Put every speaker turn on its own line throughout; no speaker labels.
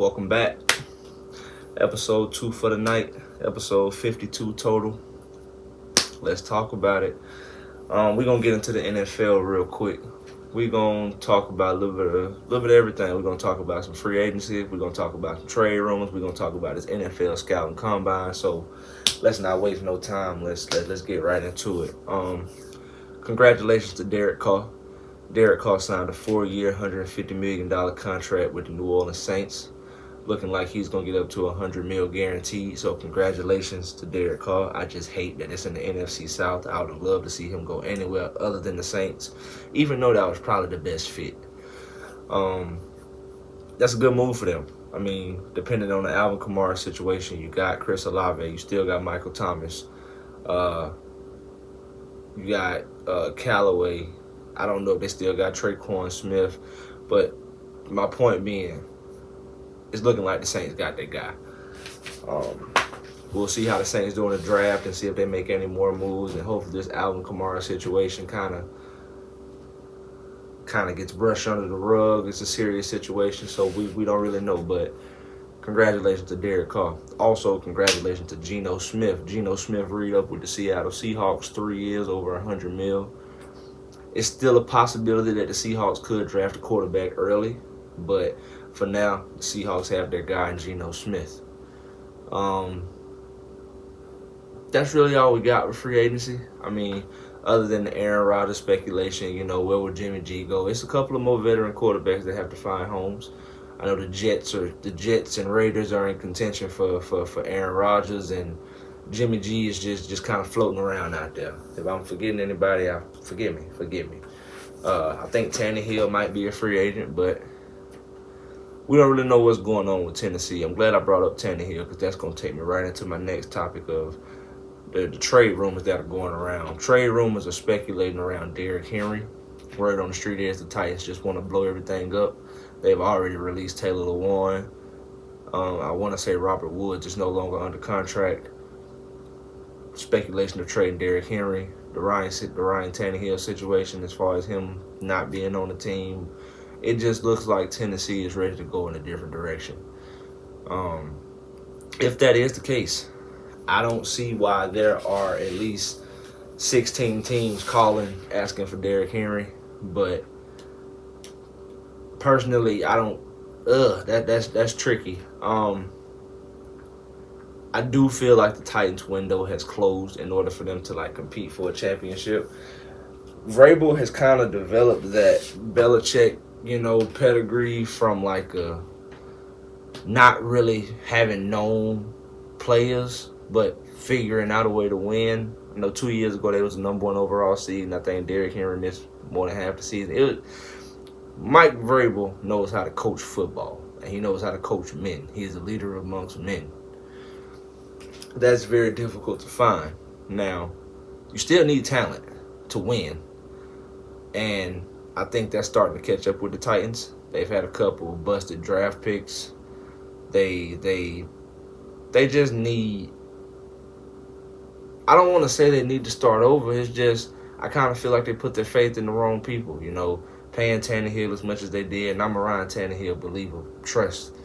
Welcome back. Episode 2 for the night. Episode 52 total. Let's talk about it. We're gonna get into the NFL real quick. We're gonna talk about a little bit of everything. We're gonna talk about some free agency. We're gonna talk about some trade rumors. We're gonna talk about this NFL scouting combine. So let's not waste no time. Let's get right into it. Congratulations to Derek Carr. Derek Carr signed a 4-year, $150 million contract with the New Orleans Saints. Looking like he's going to get up to $100 million guaranteed. So congratulations to Derek Carr. I just hate that it's in the NFC South. I would have loved to see him go anywhere other than the Saints, even though that was probably the best fit. That's a good move for them. I mean, depending on the Alvin Kamara situation, you got Chris Olave, you still got Michael Thomas, you got Callaway. I don't know if they still got Tre'Quan Smith, but my point being, it's looking like the Saints got that guy. We'll see how the Saints do in the draft and see if they make any more moves, and hopefully this Alvin Kamara situation kind of gets brushed under the rug. It's a serious situation, so we don't really know, but congratulations to Derek Carr. Also, congratulations to Geno Smith. Geno Smith re-up with the Seattle Seahawks, 3 years, over $100 million. It's still a possibility that the Seahawks could draft a quarterback early, but for now, the Seahawks have their guy in Geno Smith. That's really all we got with free agency. I mean, other than the Aaron Rodgers speculation, where would Jimmy G go? It's a couple of more veteran quarterbacks that have to find homes. I know the Jets and Raiders are in contention for Aaron Rodgers, and Jimmy G is just kind of floating around out there. If I'm forgetting anybody, forgive me. I think Tannehill might be a free agent, but we don't really know what's going on with Tennessee. I'm glad I brought up Tannehill because that's going to take me right into my next topic of the trade rumors that are going around. Trade rumors are speculating around Derrick Henry. Word on the street is the Titans just want to blow everything up. They've already released Taylor Lewan. I want to say Robert Woods is no longer under contract. Speculation of trading Derrick Henry, the Ryan Tannehill situation as far as him not being on the team. It just looks like Tennessee is ready to go in a different direction. If that is the case, I don't see why there are at least 16 teams calling, asking for Derrick Henry. But personally, I don't. That's tricky. I do feel like the Titans window has closed in order for them to compete for a championship. Vrabel has kind of developed that Belichick, pedigree from a not really having known players, but figuring out a way to win. 2 years ago they was the number 1 overall seed, and I think Derrick Henry missed more than half the season. Mike Vrabel knows how to coach football, and he knows how to coach men. He is a leader amongst men. That's very difficult to find. Now, you still need talent to win, and I think that's starting to catch up with the Titans. They've had a couple of busted draft picks. They just need. I don't want to say they need to start over. It's just I kind of feel like they put their faith in the wrong people. Paying Tannehill as much as they did, and I'm a Ryan Tannehill believer. Trust.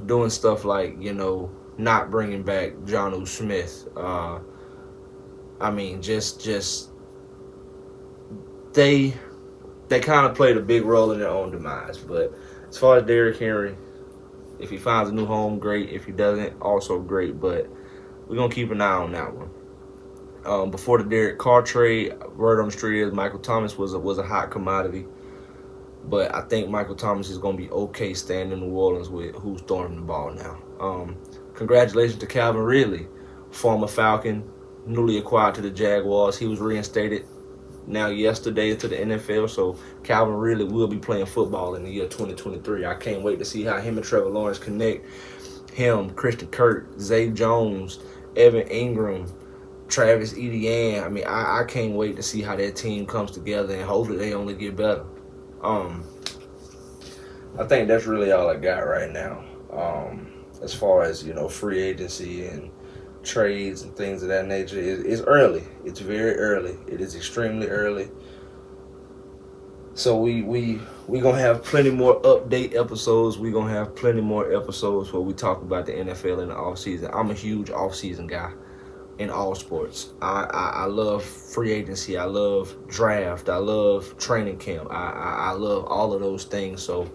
Doing stuff like not bringing back Jonnu Smith. They kind of played a big role in their own demise. But as far as Derrick Henry, if he finds a new home, great. If he doesn't, also great. But we're going to keep an eye on that one. Before the Derek Carr trade, word on the street is Michael Thomas was a hot commodity. But I think Michael Thomas is going to be okay staying in New Orleans with who's throwing the ball now. Congratulations to Calvin Ridley, former Falcon, newly acquired to the Jaguars. He was reinstated now yesterday into the NFL, so Calvin Ridley will be playing football in the year 2023. I can't wait to see how him and Trevor Lawrence connect. Him, Christian Kirk, Zay Jones, Evan Ingram, Travis Etienne. I can't wait to see how that team comes together, and hopefully they only get better. I think that's really all I got right now. As far as, free agency and trades and things of that nature, it's early. It's very early. It is extremely early. So we gonna have plenty more update episodes. We gonna have plenty more episodes where we talk about the NFL in the off season. I'm a huge off season guy in all sports. I love free agency. I love draft. I love training camp. I love all of those things. So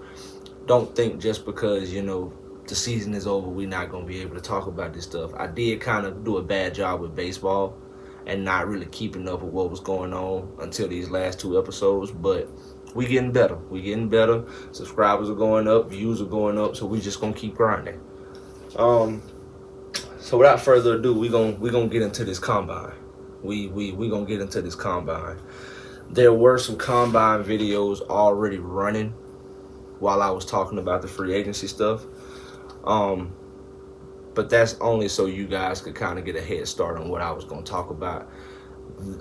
don't think just because the season is over, we're not gonna be able to talk about this stuff. I did kind of do a bad job with baseball and not really keeping up with what was going on until these last two episodes, but we getting better. We getting better. Subscribers are going up, views are going up, so we just gonna keep grinding. So without further ado, we gonna get into this combine. We gonna get into this combine. There were some combine videos already running while I was talking about the free agency stuff. But that's only so you guys could kind of get a head start on what I was going to talk about.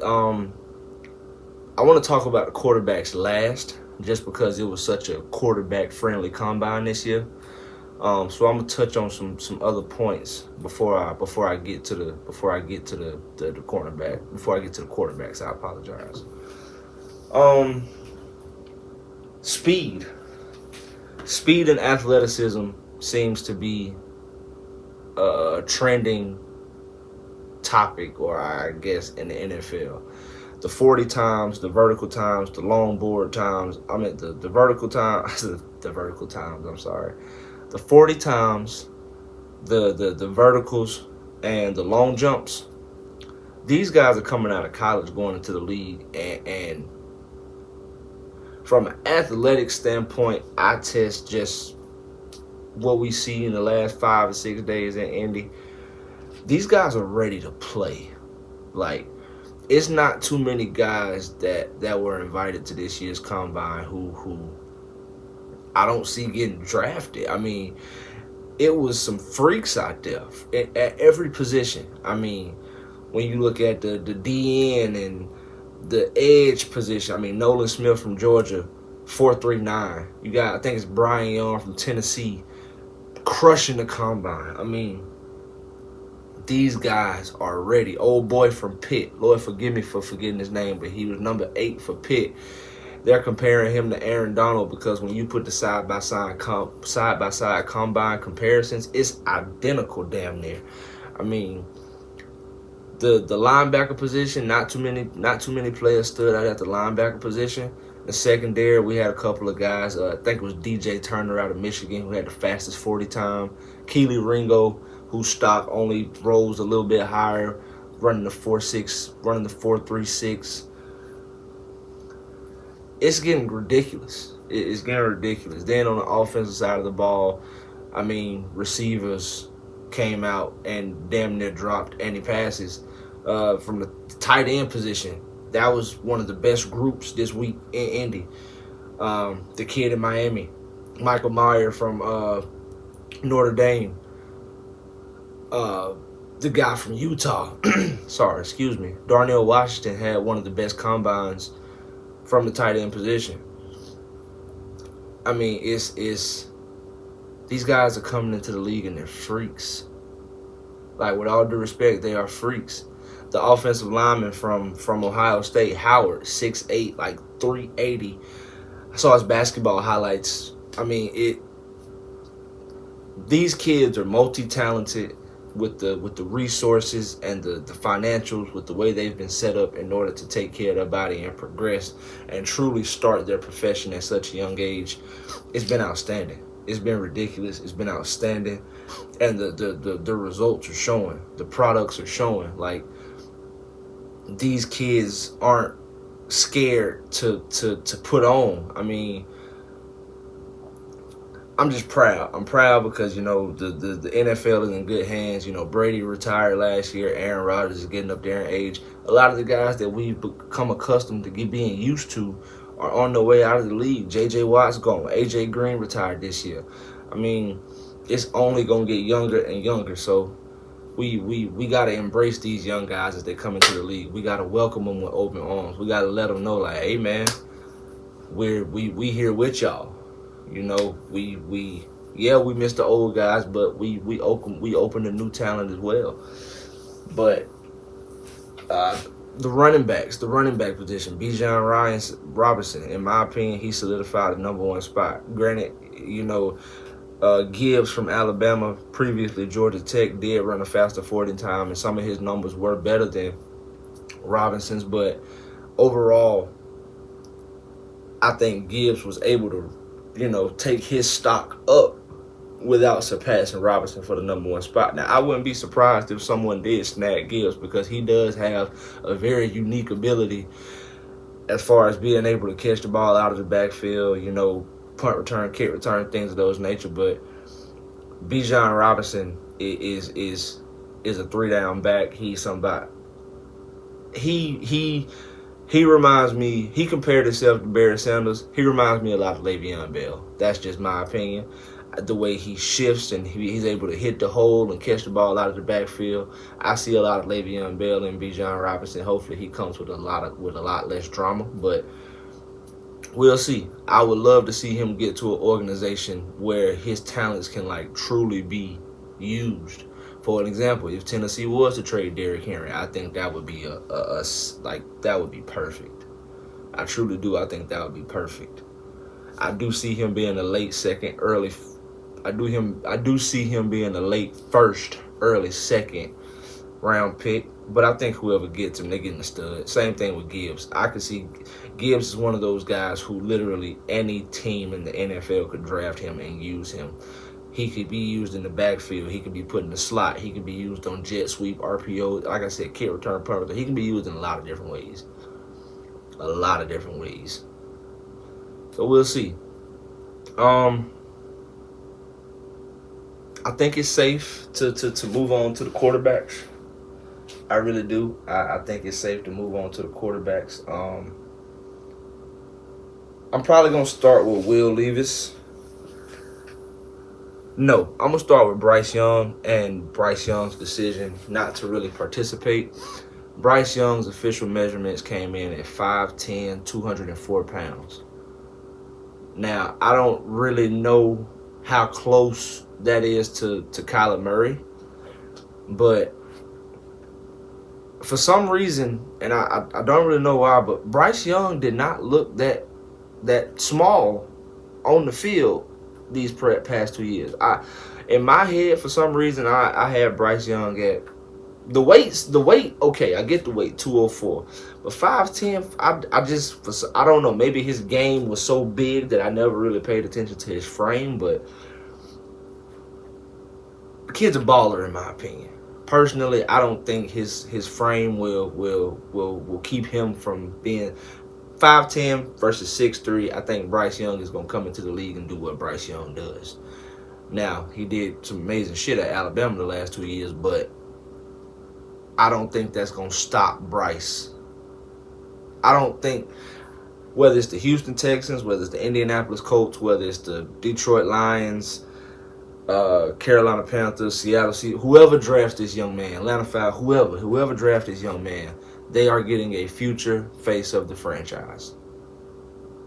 I want to talk about the quarterbacks last, just because it was such a quarterback-friendly combine this year. So I'm gonna touch on some other points before I get to the cornerback. Before I get to the quarterbacks, I apologize. Speed and athleticism seems to be a trending topic, or I guess in the NFL. The 40 times, the vertical times, the long board times. I mean the vertical times, the vertical times. I'm sorry. The 40 times, the verticals, and the long jumps. These guys are coming out of college, going into the league, and from an athletic standpoint, I test just what we see in the last 5 or 6 days in Indy. These guys are ready to play. Like, it's not too many guys that were invited to this year's combine who I don't see getting drafted. I mean, it was some freaks out there at every position. I mean, when you look at the DN and the edge position, I mean, Nolan Smith from Georgia, 4.39. You got, I think it's Brian Young from Tennessee, crushing the combine. I mean, these guys are ready. Old boy from Pitt, Lord forgive me for forgetting his name, but he was number 8 for Pitt. They're comparing him to Aaron Donald because when you put the side-by-side combine comparisons, it's identical damn near. I mean, the linebacker position, not too many players stood out at the linebacker position. The secondary, we had a couple of guys. I think it was DJ Turner out of Michigan who had the fastest 40 time. Keely Ringo, whose stock only rose a little bit higher, running the 4.6, running the 4.36. It's getting ridiculous. It's getting ridiculous. Then on the offensive side of the ball, I mean, receivers came out and damn near dropped any passes. From the tight end position, that was one of the best groups this week in Indy. The kid in Miami, Michael Mayer from Notre Dame. The guy from Utah, Darnell Washington had one of the best combines from the tight end position. I mean, it's these guys are coming into the league and they're freaks. Like, with all due respect, they are freaks. The offensive lineman from Ohio State, Howard, 6'8", like 380. I saw his basketball highlights. I mean, these kids are multi-talented with the resources and the financials, with the way they've been set up in order to take care of their body and progress and truly start their profession at such a young age. It's been outstanding. It's been ridiculous. It's been outstanding. And the results are showing. The products are showing. Like, these kids aren't scared to put on. I mean, I'm just proud. I'm proud because, the NFL is in good hands. Brady retired last year. Aaron Rodgers is getting up there in age. A lot of the guys that we've become accustomed to being used to are on their way out of the league. J.J. Watt's gone. A.J. Green retired this year. I mean, it's only going to get younger and younger. So we got to embrace these young guys as they come into the league. We got to welcome them with open arms. We got to let them know, like, hey, man, we here with y'all. We miss the old guys, but we open to new talent as well. But The running back position, Bijan Robinson, in my opinion, he solidified the number one spot. Granted, Gibbs from Alabama, previously Georgia Tech, did run a faster 40 time, and some of his numbers were better than Robinson's, but overall, I think Gibbs was able to, take his stock up without surpassing Robinson for the number one spot. Now, I wouldn't be surprised if someone did snag Gibbs, because he does have a very unique ability as far as being able to catch the ball out of the backfield, punt return, kick return, things of those nature. But Bijan Robinson is a 3-down back. He's somebody. He reminds me. He compared himself to Barry Sanders. He reminds me a lot of Le'Veon Bell. That's just my opinion. The way he shifts and he's able to hit the hole and catch the ball out of the backfield. I see a lot of Le'Veon Bell and Bijan Robinson. Hopefully, he comes with a lot less drama, but we'll see. I would love to see him get to an organization where his talents can truly be used. For an example, if Tennessee was to trade Derrick Henry, I think that would be that would be perfect. I truly do. I think that would be perfect. I do see him being a late second, early. I do see him being a late first, early second round pick. But I think whoever gets him, they're getting a stud. Same thing with Gibbs. I could see Gibbs is one of those guys who literally any team in the NFL could draft him and use him. He could be used in the backfield. He could be put in the slot. He could be used on jet sweep, RPO. Like I said, kick return, punt return. He can be used in a lot of different ways. A lot of different ways. So we'll see. I think it's safe to move on to the quarterbacks. I really do. I think it's safe to move on to the quarterbacks. I'm probably going to start with Will Levis. No, I'm going to start with Bryce Young and Bryce Young's decision not to really participate. Bryce Young's official measurements came in at 5'10", 204 pounds. Now, I don't really know how close that is to Kyler Murray, but for some reason, and I don't really know why, but Bryce Young did not look that small on the field these past 2 years. In my head, for some reason, I had Bryce Young at the weight. Okay, I get the weight, 204, but 5'10", I don't know. Maybe his game was so big that I never really paid attention to his frame, but the kid's a baller in my opinion. Personally, I don't think his frame will keep him from being 5'10" versus 6'3". I think Bryce Young is going to come into the league and do what Bryce Young does. Now, he did some amazing shit at Alabama the last 2 years, but I don't think that's going to stop Bryce. I don't think, whether it's the Houston Texans, whether it's the Indianapolis Colts, whether it's the Detroit Lions, Carolina Panthers, Seattle Seahawks, whoever drafts this young man, Atlanta Falcons, whoever drafts this young man, they are getting a future face of the franchise.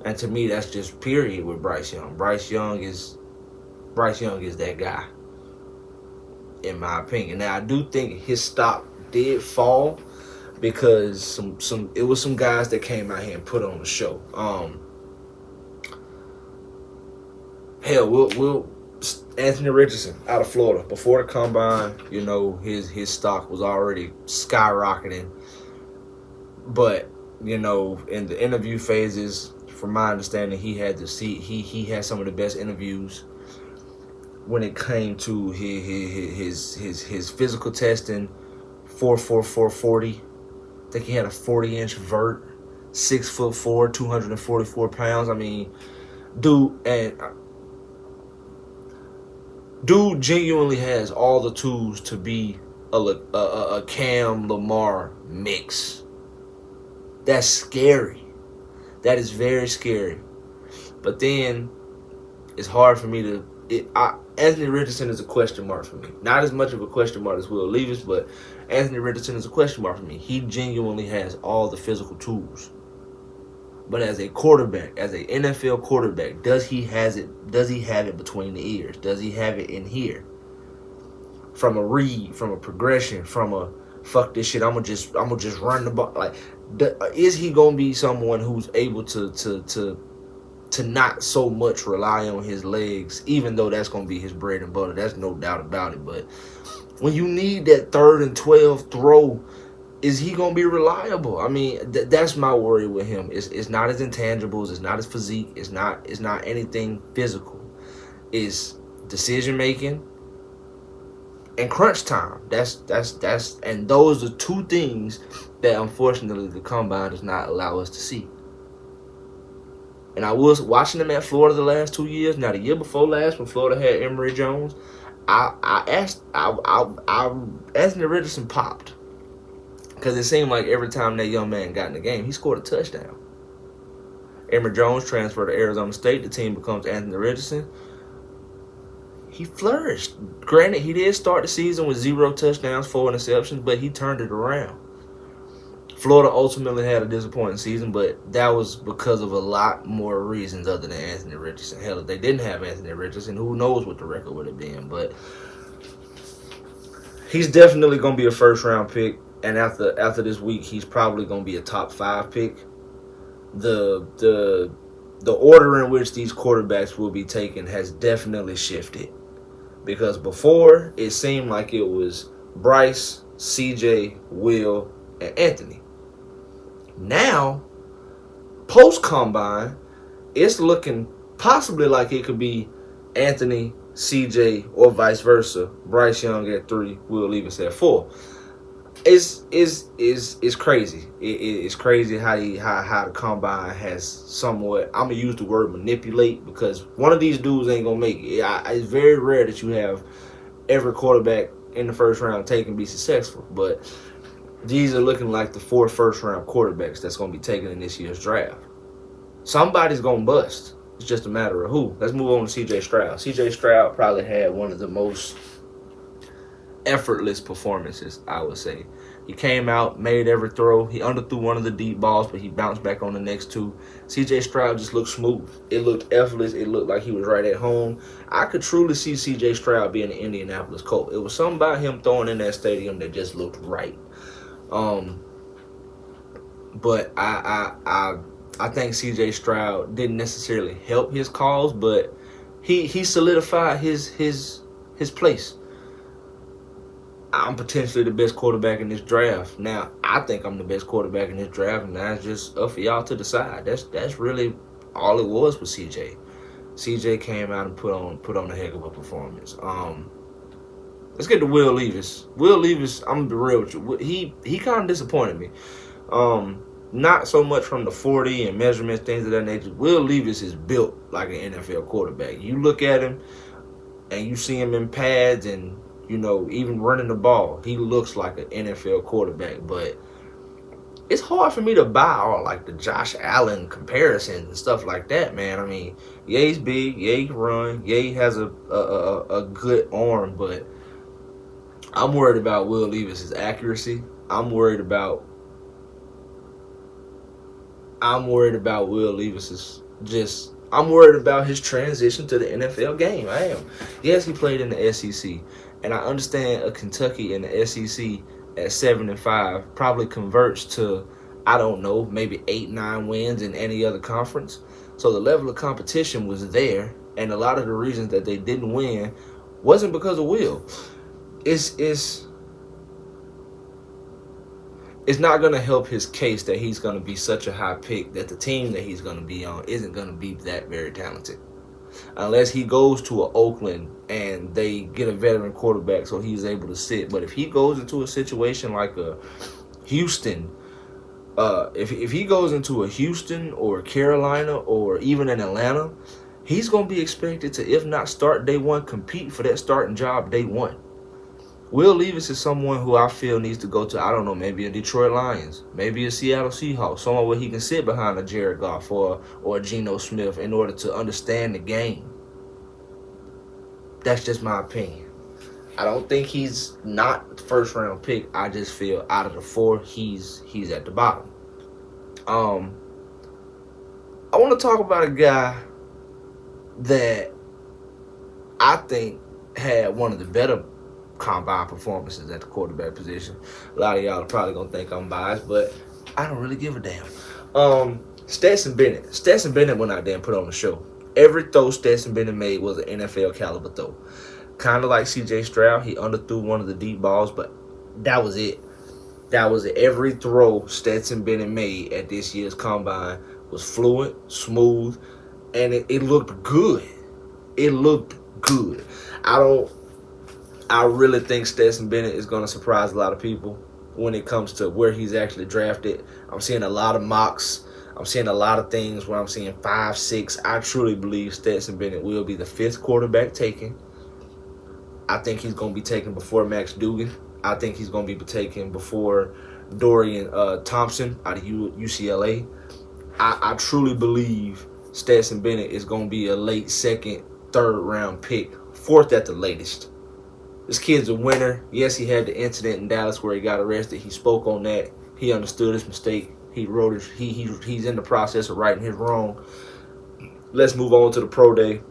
And to me, that's just period with Bryce Young. Bryce Young is that guy, in my opinion. Now, I do think his stock did fall because it was some guys that came out here and put on the show. We'll Anthony Richardson out of Florida, before the combine, his stock was already skyrocketing. But, in the interview phases, from my understanding, he had some of the best interviews when it came to his physical testing. 4.44 40. I think he had a 40-inch vert, 6'4", 244 pounds. I mean, dude genuinely has all the tools to be a Cam Lamar mix. That's scary. That is very scary. But then it's hard for me to. Anthony Richardson is a question mark for me. Not as much of a question mark as Will Levis, but Anthony Richardson is a question mark for me. He genuinely has all the physical tools. But as a quarterback, as an NFL quarterback, does he have it between the ears? Does he have it in here? From a read, from a progression, from fuck this shit. I'm gonna just run the ball. Like, is he gonna be someone who's able to not so much rely on his legs, even though that's gonna be his bread and butter? That's no doubt about it. But when you need that 3rd and 12 throw, is he gonna be reliable? I mean, that's my worry with him. It's not his intangibles. It's not his physique. It's not anything physical. It's decision making and crunch time. That's and those are two things that unfortunately the combine does not allow us to see. And I was watching him at Florida the last 2 years. Now the year before last, when Florida had Emory Jones, Anthony Richardson popped, because it seemed like every time that young man got in the game, he scored a touchdown. Emory Jones transferred to Arizona State. The team becomes Anthony Richardson. He flourished. Granted, he did start the season with 0 touchdowns, 4 interceptions, but he turned it around. Florida ultimately had a disappointing season, but that was because of a lot more reasons other than Anthony Richardson. Hell, if they didn't have Anthony Richardson, who knows what the record would have been. But he's definitely going to be a first-round pick, and after this week, he's probably going to be a top 5 pick. The order in which these quarterbacks will be taken has definitely shifted, because before it seemed like it was Bryce, CJ, Will, and Anthony. Now, post-combine, it's looking possibly like it could be Anthony, CJ, or vice versa. Bryce Young at 3, Will Levis at 4. It's crazy. It's crazy how the combine has somewhat, I'm going to use the word manipulate, because one of these dudes ain't going to make it. It's very rare that you have every quarterback in the first round take and be successful. But these are looking like the 4 first-round quarterbacks that's going to be taken in this year's draft. Somebody's going to bust. It's just a matter of who. Let's move on to C.J. Stroud. C.J. Stroud probably had one of the most effortless performances, I would say. He came out, made every throw. He underthrew one of the deep balls, but he bounced back on the next 2. C.J. Stroud just looked smooth. It looked effortless. It looked like he was right at home. I could truly see C.J. Stroud being an Indianapolis Colt. It was something about him throwing in that stadium that just looked right. But I think C.J. Stroud didn't necessarily help his cause, but he solidified his place. I'm potentially the best quarterback in this draft. Now, I think I'm the best quarterback in this draft, and that's just up for y'all to decide. That's really all it was with CJ. CJ came out and put on a heck of a performance. Let's get to Will Levis. Will Levis, I'm gonna be real with you. He kind of disappointed me. Not so much from the 40 and measurements, things of that nature. Will Levis is built like an NFL quarterback. You look at him and you see him in pads and, even running the ball. He looks like an NFL quarterback, but it's hard for me to buy all like the Josh Allen comparisons and stuff like that, man. I mean, yeah, he's big, yeah, he can run, yeah, he has a good arm, but I'm worried about Will Levis' accuracy. I'm worried about Will Levis's I'm worried about his transition to the NFL game. I am. Yes, he played in the SEC, and I understand a Kentucky in the SEC at 7-5 probably converts to, I don't know, maybe 8-9 wins in any other conference. So the level of competition was there, and a lot of the reasons that they didn't win wasn't because of Will. It's not going to help his case that he's going to be such a high pick that the team that he's going to be on isn't going to be that very talented. Unless he goes to a Oakland and they get a veteran quarterback so he's able to sit. But if he goes into a situation like a Houston, if he goes into a Houston or Carolina or even an Atlanta, he's going to be expected to, if not start day one, compete for that starting job day one. Will Levis is someone who I feel needs to go to, I don't know, maybe a Detroit Lions, maybe a Seattle Seahawks, somewhere where he can sit behind a Jared Goff or a Geno Smith in order to understand the game. That's just my opinion. I don't think he's not the first round pick. I just feel out of the 4, he's at the bottom. I want to talk about a guy that I think had one of the better combine performances at the quarterback position. A lot of y'all are probably gonna think I'm biased, but I don't really give a damn. Stetson Bennett. Stetson Bennett went out there and put on the show. Every throw Stetson Bennett made was an NFL caliber throw. Kind of like CJ Stroud, he underthrew one of the deep balls, but that was it. That was it. Every throw Stetson Bennett made at this year's combine was fluent, smooth, and it looked good. It looked good. I really think Stetson Bennett is going to surprise a lot of people when it comes to where he's actually drafted. I'm seeing a lot of mocks. I'm seeing a lot of things where I'm seeing 5, 6. I truly believe Stetson Bennett will be the 5th quarterback taken. I think he's going to be taken before Max Duggan. I think he's going to be taken before Dorian Thompson out of UCLA. I truly believe Stetson Bennett is going to be a late 2nd, 3rd round pick, 4th at the latest. This kid's a winner. Yes, he had the incident in Dallas where he got arrested. He spoke on that. He understood his mistake. He wrote it. He's in the process of righting his wrong. Let's move on to the pro day,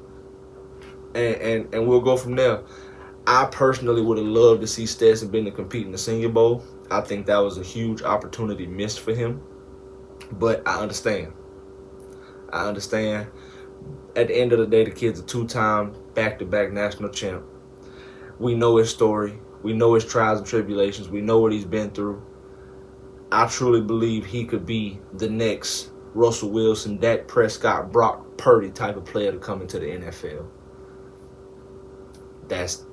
and we'll go from there. I personally would have loved to see Stetson Bennett compete in the Senior Bowl. I think that was a huge opportunity missed for him. But I understand. At the end of the day, the kid's a 2-time back-to-back national champ. We know his story. We know his trials and tribulations. We know what he's been through. I truly believe he could be the next Russell Wilson, Dak Prescott, Brock Purdy type of player to come into the NFL.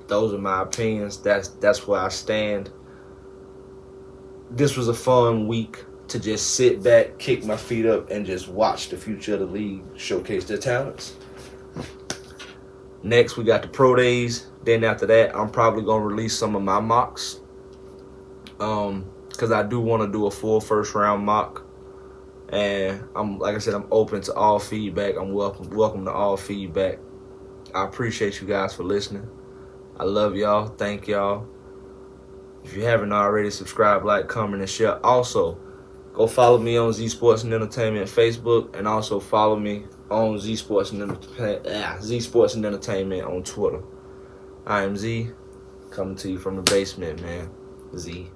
Those are my opinions. That's where I stand. This was a fun week to just sit back, kick my feet up, and just watch the future of the league showcase their talents. Next, we got the pro days. Then after that, I'm probably going to release some of my mocks. Because I do want to do a full first round mock. And like I said, I'm open to all feedback. I'm welcome to all feedback. I appreciate you guys for listening. I love y'all. Thank y'all. If you haven't already, subscribe, like, comment, and share. Also, go follow me on Z Sports and Entertainment Facebook, and also follow me on Z Sports and Entertainment on Twitter. I am Z, coming to you from the basement, man. Z.